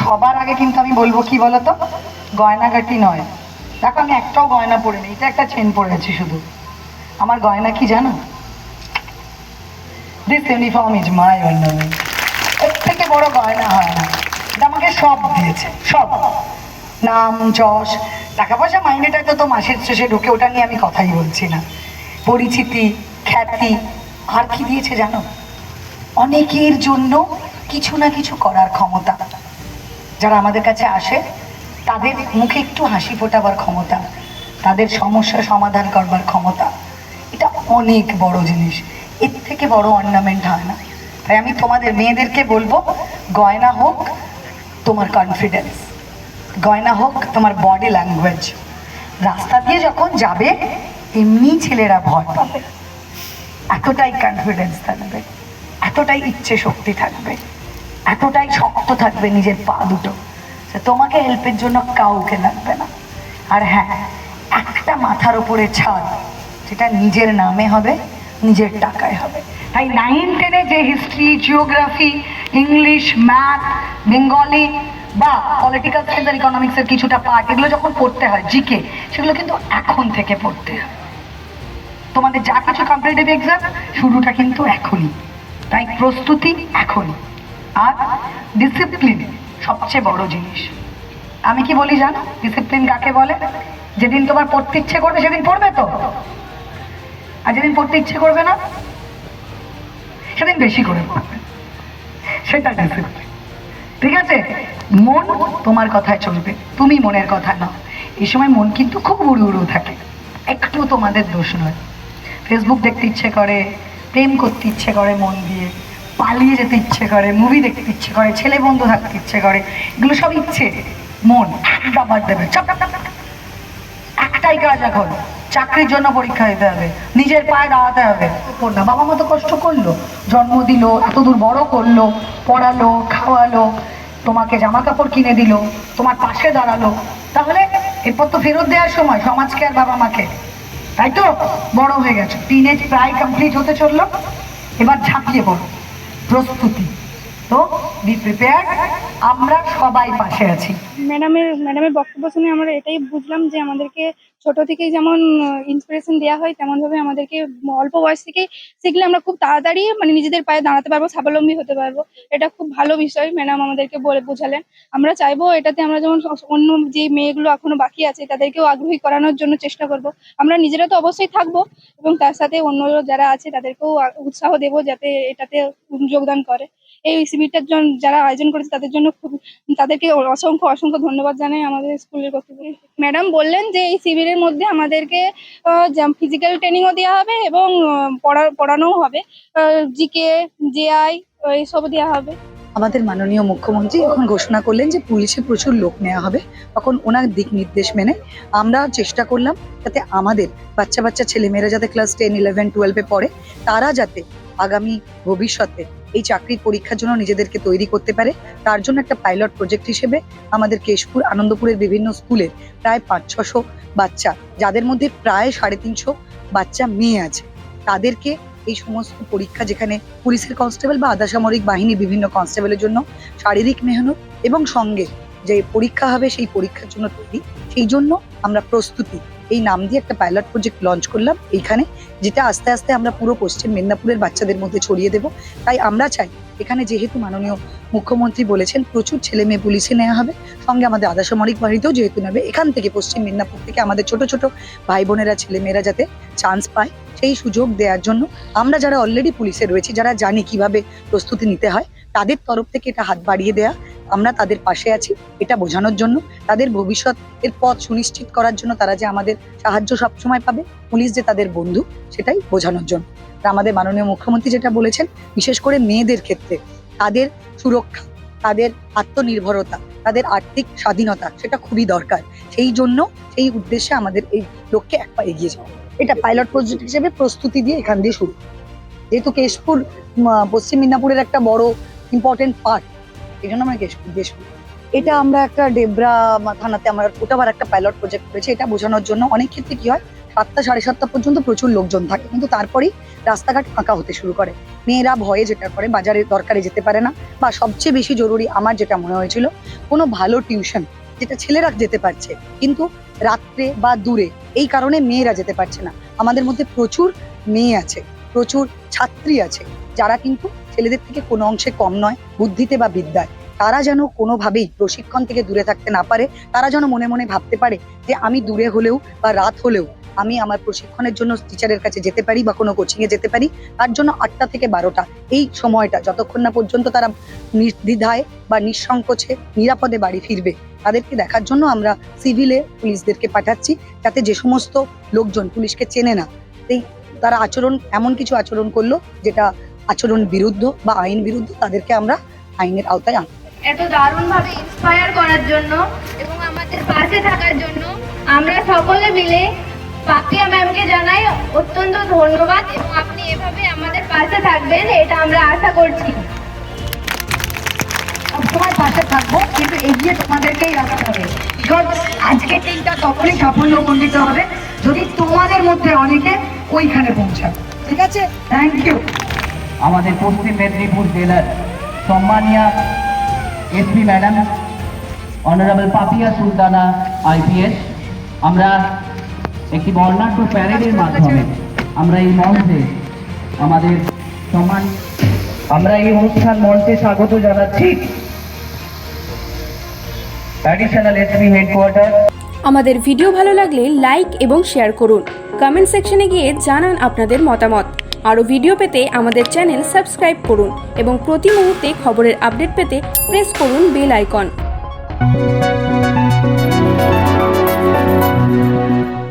সবার আগে কিন্তু আমি বলবো কি বলতো, গয়নাগাটি নয়। দেখো আমি একটাও গয়না পরিনি, এটা একটা চেন পরেছি শুধু। আমার গয়না কি জানো? This uniform is my ornament. এর থেকে বড় গয়না হয় না। এটা আমাকে সব দিয়েছে, সব। নাম, যশ, টাকা পয়সা মাইনেটাই তো মাসের শেষে ঢুকে, ওটা নিয়ে আমি কথাই বলছি না। পরিচিতি, খ্যাতি, আর কি দিয়েছে জানো? অনেকের জন্য কিছু না কিছু করার ক্ষমতা। যারা আমাদের কাছে আসে তাদের মুখে একটু হাসি ফোটাবার ক্ষমতা, তাদের সমস্যা সমাধান করবার ক্ষমতা। এটা অনেক বড় জিনিস, এর থেকে বড় অর্নামেন্ট হয় না। তাই আমি তোমাদের মেয়েদেরকে বলবো, গয়না হোক তোমার কনফিডেন্স, গয়না হোক তোমার বডি ল্যাঙ্গুয়েজ। রাস্তা দিয়ে যখন যাবে এমনি ছেলেরা ভয় পাবে, এতটাই কনফিডেন্স থাকবে, এতটাই ইচ্ছে শক্তি থাকবে, এতটাই শক্ত থাকবে নিজের পা দুটো, যে তোমাকে হেল্পের জন্য কাউকে লাগবে না। আর হ্যাঁ, একটা মাথার উপরে ছাদ, যেটা নিজের নামে হবে, নিজের টাকায় হবে। তাই 9-10-এ যে history, geography, English, math, Bengali বা পলিটিক্যাল সায়েন্স আর ইকোনমিক্সের কিছুটা পার্ট, এগুলো যখন পড়তে হয়, জিকে, সেগুলো কিন্তু এখন থেকে পড়তে হয়। তোমাদের যা কিছু কম্পিটিটিভ এক্সাম শুরুটা কিন্তু এখনই, তাই প্রস্তুতি এখনই। আর ডিসিপ্লিন সবচেয়ে বড় জিনিস। আমি কি বলি জানো, ডিসিপ্লিন কাকে বলে? যেদিন তোমার পড়তে ইচ্ছে করবে সেদিন পড়বে তো, আর যেদিন পড়তে ইচ্ছে করবে না সেদিন বেশি করে পড়বে, সেটা ডিসিপ্লিন। ঠিক আছে? মন তোমার কথায় চলবে, তুমি মনের কথা নাও। এই সময় মন কিন্তু খুব উড়ু উড়ু থাকে, একটু তোমাদের দোষ নয়। ফেসবুক দেখতে ইচ্ছে করে, প্রেম করতে ইচ্ছে করে মন দিয়ে, পালিয়ে যেতে ইচ্ছে করে, মুভি দেখতে ইচ্ছে করে, ছেলে বন্ধু থাকতে ইচ্ছে করে, এগুলো সব ইচ্ছে। মন দাবার দেবে, একটাই কাজ এখন, চাকরির জন্য পরীক্ষা দিতে হবে, নিজের পায়ে দাঁড়াতে হবে। না, বাবা মা তো কষ্ট করলো, জন্ম দিল, এতদূর বড় করলো, পড়ালো, খাওয়ালো, তোমাকে জামা কাপড় কিনে দিল, তোমার পাশে দাঁড়ালো, তাহলে এরপর তো ফেরত দেওয়ার সময় সমাজকে আর বাবা মাকে। তাই তো, বড় হয়ে গেছে, টিনেজ প্রায় কমপ্লিট হতে চললো, এবার ঝাঁপিয়ে পড়ো, প্রস্তুতি। তো বি প্রিপেয়ার্ড, আমরা সবাই পাশে আছি। ম্যাডামের বক্তব্য শুনে আমরা এটাই বুঝলাম যে আমাদেরকে ছোট থেকেই যেমন ইন্সপিরেশন দেওয়া হয়, তেমন ভাবে আমাদেরকে অল্প বয়স থেকেই শিখলে আমরা খুব তাড়াতাড়ি মানে নিজেদের পায়ে দাঁড়াতে পারবো, স্বাবলম্বী হতে পারবো। এটা খুব ভালো বিষয় ম্যাডাম আমাদেরকে বলে বোঝালেন। আমরা চাইবো এটাতে আমরা যেমন অন্য যে মেয়েগুলো এখনো বাকি আছে তাদেরকেও আগ্রহী করানোর জন্য চেষ্টা করব। আমরা নিজেরা তো অবশ্যই থাকবো, এবং তার সাথে অন্য যারা আছে তাদেরকেও উৎসাহ দেবো যাতে এটাতে যোগদান করে। এই শিবিরটার জন্য যারা আয়োজন করেছে তাদের জন্য খুব, তাদেরকে অসংখ্য অসংখ্য ধন্যবাদ জানাই আমাদের স্কুলের কর্তৃপক্ষ। ম্যাডাম বললেন যে এই শিবিরের মধ্যে আমাদেরকে ফিজিক্যাল ট্রেনিংও দেওয়া হবে এবং পড়ানোও হবে, জিকে, জেআই এইসব দেওয়া হবে। আমাদের মাননীয় মুখ্যমন্ত্রী এখন ঘোষণা করলেন যে পুলিশে প্রচুর লোক নেওয়া হবে, তখন ওনার দিক নির্দেশ মেনে আমরা চেষ্টা করলাম যাতে আমাদের বাচ্চা বাচ্চা ছেলেমেয়েরা যাতে ক্লাস 10, 11, 12-এ পড়ে, তারা যাতে আগামী ভবিষ্যতে এই চাকরির পরীক্ষার জন্য নিজেদেরকে তৈরি করতে পারে। তার জন্য একটা পাইলট প্রজেক্ট হিসেবে আমাদের কেশপুর, আনন্দপুরের বিভিন্ন স্কুলের প্রায় 500-600 বাচ্চা, যাদের মধ্যে প্রায় 350 বাচ্চা মেয়ে আছে, তাদেরকে এই সমস্ত পরীক্ষা, যেখানে পুলিশের কনস্টেবল বা আধা সামরিক বাহিনীর বিভিন্ন কনস্টেবলের জন্য শারীরিক মেহনত এবং সঙ্গে যে পরীক্ষা হবে সেই পরীক্ষার জন্য তৈরি, সেই জন্য আমরা প্রস্তুতি এই নাম দিয়ে একটা পাইলট প্রজেক্ট লঞ্চ করলাম এইখানে, যেটা আস্তে আস্তে আমরা পুরো পশ্চিম মেদিনীপুরের বাচ্চাদের মধ্যে ছড়িয়ে দেব। তাই আমরা চাই এখানে, যেহেতু মাননীয় মুখ্যমন্ত্রী বলেছেন প্রচুর ছেলে মেয়ে পুলিশে নেওয়া হবে, সঙ্গে আমাদের আধা সামরিক বাহিনীতেও যেহেতু নেবে, এখান থেকে পশ্চিম মেদিনীপুর থেকে আমাদের ছোট ছোট ভাই বোনেরা, ছেলে মেয়েরা যাতে চান্স পায়, সেই সুযোগ দেওয়ার জন্য আমরা যারা অলরেডি পুলিশে রয়েছি, যারা জানি কিভাবে প্রস্তুতি নিতে হয়, তাদের তরফ থেকে এটা হাত বাড়িয়ে দেয়া, আমরা তাদের পাশে আছি এটা বোঝানোর জন্য, তাদের ভবিষ্যতের পথ সুনিশ্চিত করার জন্য, তারা যে আমাদের সাহায্য সবসময় পাবে, পুলিশ যে তাদের বন্ধু, সেটাই বোঝানোর জন্য। আমাদের মাননীয় মুখ্যমন্ত্রী যেটা বলেছেন, বিশেষ করে মেয়েদের ক্ষেত্রে তাদের সুরক্ষা, তাদের আত্মনির্ভরতা, তাদের আর্থিক স্বাধীনতা, সেটা খুবই দরকার। সেই জন্য, সেই উদ্দেশ্যে আমাদের এই লক্ষ্যে এক পা এগিয়ে যাওয়া। এটা পাইলট প্রজেক্ট হিসেবে প্রস্তুতি দিয়ে এখান দিয়ে শুরু। যেহেতু কেশপুর পশ্চিম মেদিনীপুরের একটা বড় ইম্পর্টেন্ট পার্ট, এই জন্য আমরা কেশপুর, এটা আমরা একটা ডেবরা থানাতে আমরা ওটা আবার একটা পাইলট প্রজেক্ট করেছি। এটা বোঝানোর জন্য, অনেক ক্ষেত্রে কি হয়, 7টা 7:30 পর্যন্ত প্রচুর লোকজন থাকে, কিন্তু তারপরেই রাস্তাঘাট ফাঁকা হতে শুরু করে। মেয়েরা ভয়ে যেটা করে বাজারে দরকারে যেতে পারে না, বা সবচেয়ে বেশি জরুরি আমার যেটা মনে হয়েছিল, কোনো ভালো টিউশন যেটা ছেলেরা যেতে পারছে কিন্তু রাত্রে বা দূরে, এই কারণে মেয়েরা যেতে পারছে না। আমাদের মধ্যে প্রচুর মেয়ে আছে, প্রচুর ছাত্রী আছে যারা কিন্তু ছেলেদের থেকে কোনো অংশে কম নয় বুদ্ধিতে বা বিদ্যায়। তারা যেন কোনোভাবেই প্রশিক্ষণ থেকে দূরে থাকতে না পারে, তারা যেন মনে মনে ভাবতে পারে যে আমি দূরে হলেও বা রাত হলেও আমি আমার প্রশিক্ষণের জন্য টিচারের কাছে যেতে পারি বা কোনো কোচিংয়ে যেতে পারি। তার জন্য 8টা থেকে 12টা এই সময়টা, যতক্ষণ না পর্যন্ত তারা নির্দ্বিধায় বা নিঃসংকোচে নিরাপদে বাড়ি ফিরবে, তাদেরকে দেখার জন্য আমরা সিভিলে পুলিশদেরকে পাঠাচ্ছি, যাতে যে সমস্ত লোকজন পুলিশকে চেনে না, সেই তারা এমন কিছু আচরণ করলো যেটা আচরণ বিরুদ্ধ বা আইন বিরুদ্ধ, তাদেরকে আমরা আইনের আওতায় আনবো। এত দারুণভাবে ইন্সপায়ার করার জন্য এবং আমাদের পাশে থাকার জন্য আমরা সকলে মিলে পাপিয়া ম্যামকে জানাই অত্যন্ত ধন্যবাদ, এবং আপনি এভাবে আমাদের পাশে থাকবেন এটা আমরা আশা করছি। সবসময় পাশে থাকবো, কিন্তু এগিয়ে তোমাদেরকেই রাখতে হবে। বিকজ আজকের দিনটা তখনই সাফল্যমণ্ডিত হবে যদি তোমাদের মধ্যে অনেকে ওইখানে পৌঁছাবে। ঠিক আছে, থ্যাংক ইউ। আমাদের পশ্চিম মেদিনীপুর জেলার সম্মানীয় SP madam honourable Papiya Sultana IPS, আমরা একটি বর্ণাঢ্য প্যারেডের মাধ্যমে আমরা এই মঞ্চে আমাদের আমরা এই অনুষ্ঠান মঞ্চে স্বাগত জানাচ্ছি অ্যাডিশনাল এসপি হেডকোয়ার্টার। আমাদের ভিডিও ভালো লাগলে লাইক এবং শেয়ার করুন। কমেন্ট সেকশনে গিয়ে জানান আপনাদের মতামত। আরও ভিডিও পেতে আমাদের চ্যানেল সাবস্ক্রাইব করুন এবং প্রতি মুহূর্তে খবরের আপডেট পেতে প্রেস করুন বেল আইকন।